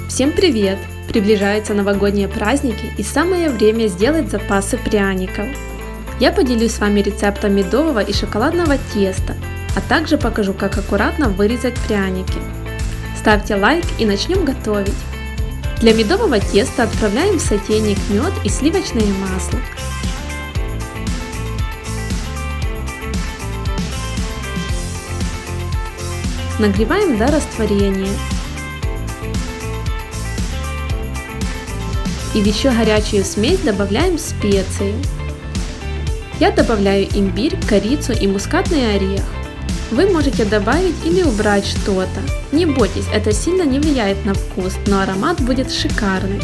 Всем привет! Приближаются новогодние праздники и самое время сделать запасы пряников. Я поделюсь с вами рецептом медового и шоколадного теста, а также покажу, как аккуратно вырезать пряники. Ставьте лайк и начнем готовить. Для медового теста отправляем в сотейник мед и сливочное масло. Нагреваем до растворения. И в еще горячую смесь добавляем специи. Я добавляю имбирь, корицу и мускатный орех. Вы можете добавить или убрать что-то. Не бойтесь, это сильно не влияет на вкус, но аромат будет шикарный.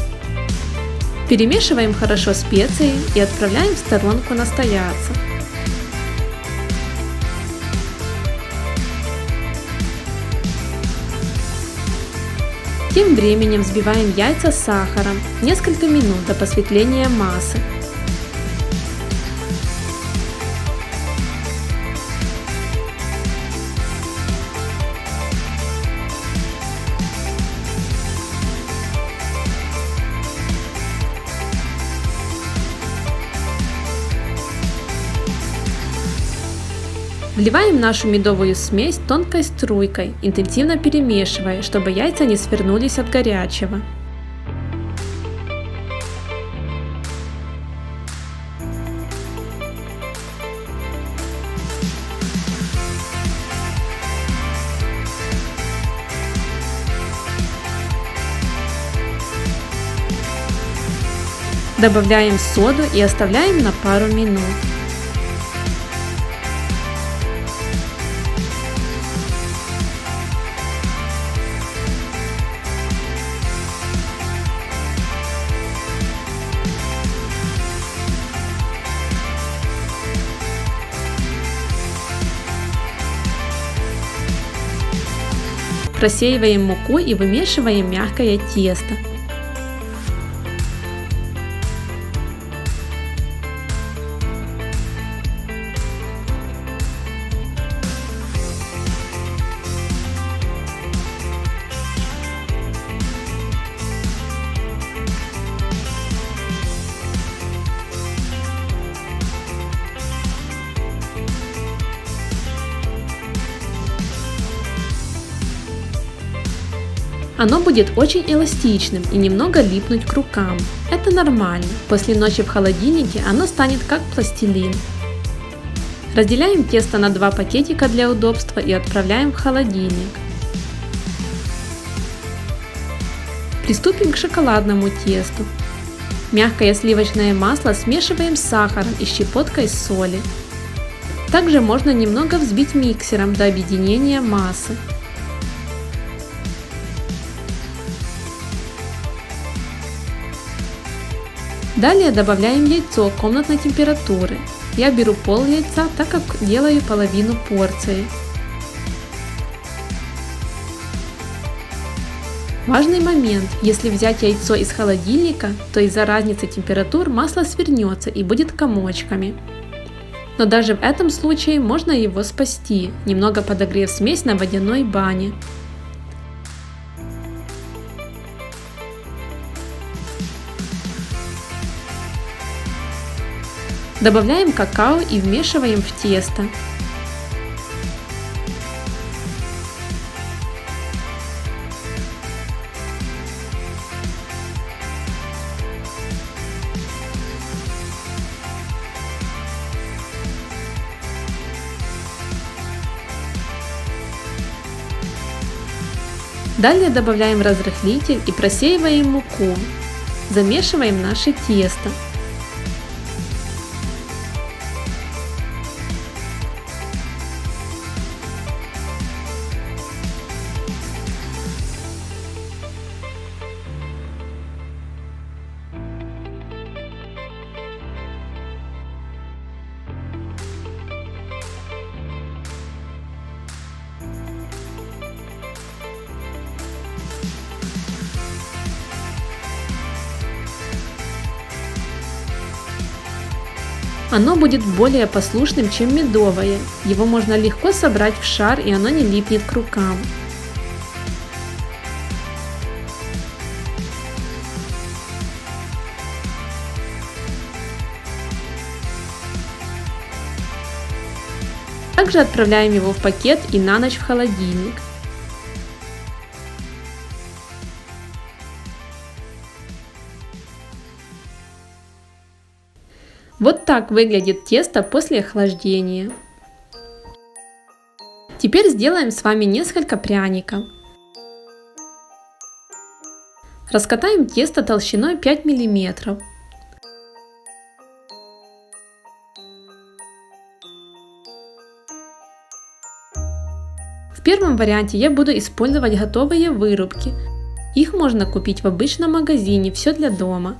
Перемешиваем хорошо специи и отправляем в сторонку настояться. Тем временем взбиваем яйца с сахаром несколько минут до посветления массы. Вливаем нашу медовую смесь тонкой струйкой, интенсивно перемешивая, чтобы яйца не свернулись от горячего. Добавляем соду и оставляем на пару минут. Просеиваем муку и вымешиваем мягкое тесто. Оно будет очень эластичным и немного липнуть к рукам. Это нормально. После ночи в холодильнике оно станет как пластилин. Разделяем тесто на 2 пакетика для удобства и отправляем в холодильник. Приступим к шоколадному тесту. Мягкое сливочное масло смешиваем с сахаром и щепоткой соли. Также можно немного взбить миксером до объединения массы. Далее добавляем яйцо комнатной температуры. Я беру пол яйца, так как делаю половину порции. Важный момент: если взять яйцо из холодильника, то из-за разницы температур масло свернется и будет комочками. Но даже в этом случае можно его спасти, немного подогрев смесь на водяной бане. Добавляем какао и вмешиваем в тесто. Далее добавляем разрыхлитель и просеиваем муку. Замешиваем наше тесто. Оно будет более послушным, чем медовое. Его можно легко собрать в шар, и оно не липнет к рукам. Также отправляем его в пакет и на ночь в холодильник. Вот так выглядит тесто после охлаждения. Теперь сделаем с вами несколько пряников. Раскатаем тесто толщиной 5 мм. В первом варианте я буду использовать готовые вырубки. Их можно купить в обычном магазине, все для дома.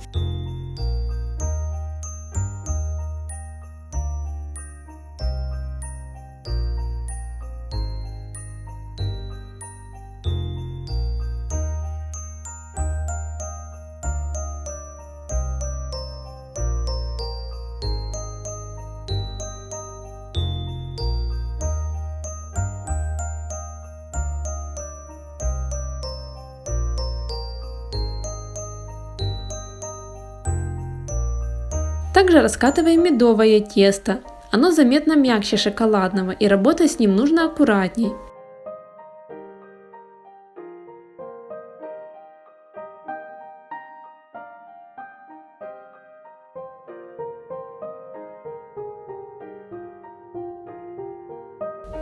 Также раскатываем медовое тесто. Оно заметно мягче шоколадного, и работать с ним нужно аккуратней.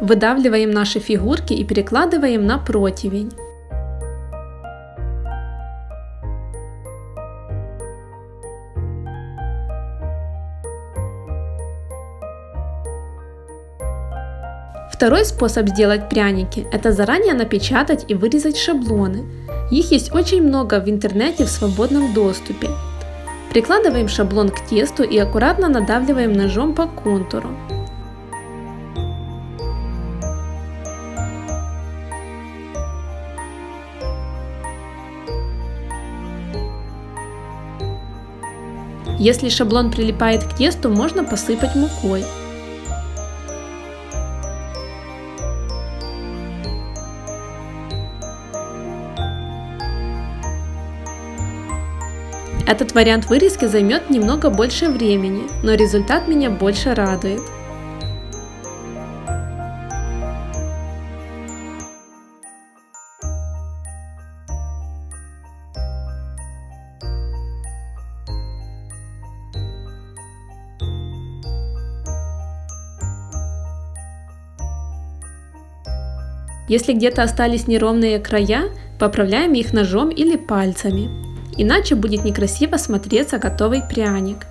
Выдавливаем наши фигурки и перекладываем на противень. Второй способ сделать пряники – это заранее напечатать и вырезать шаблоны. Их есть очень много в интернете в свободном доступе. Прикладываем шаблон к тесту и аккуратно надавливаем ножом по контуру. Если шаблон прилипает к тесту, можно посыпать мукой. Этот вариант вырезки займет немного больше времени, но результат меня больше радует. Если где-то остались неровные края, поправляем их ножом или пальцами. Иначе будет некрасиво смотреться готовый пряник.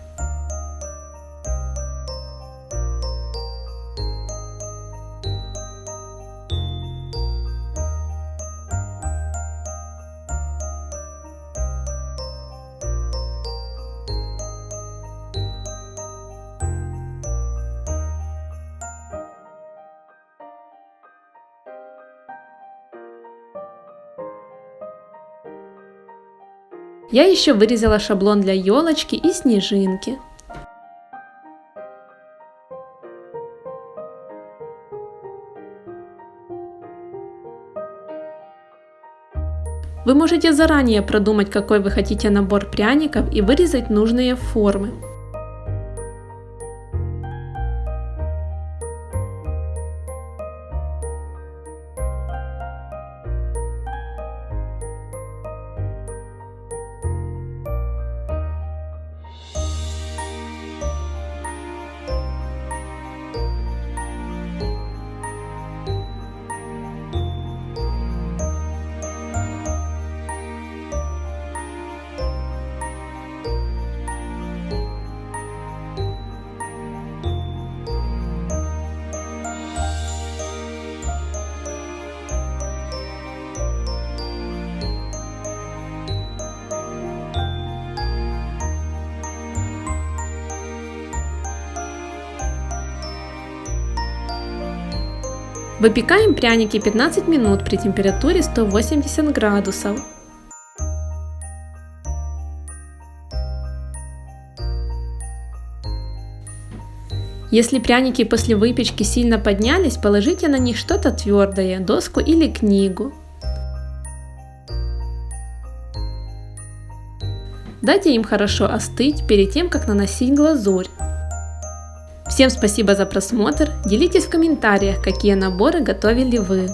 Я еще вырезала шаблон для елочки и снежинки. Вы можете заранее продумать, какой вы хотите набор пряников, и вырезать нужные формы. Выпекаем пряники 15 минут при температуре 180 градусов. Если пряники после выпечки сильно поднялись, положите на них что-то твердое, доску или книгу. Дайте им хорошо остыть перед тем, как наносить глазурь. Всем спасибо за просмотр, делитесь в комментариях, какие наборы готовили вы.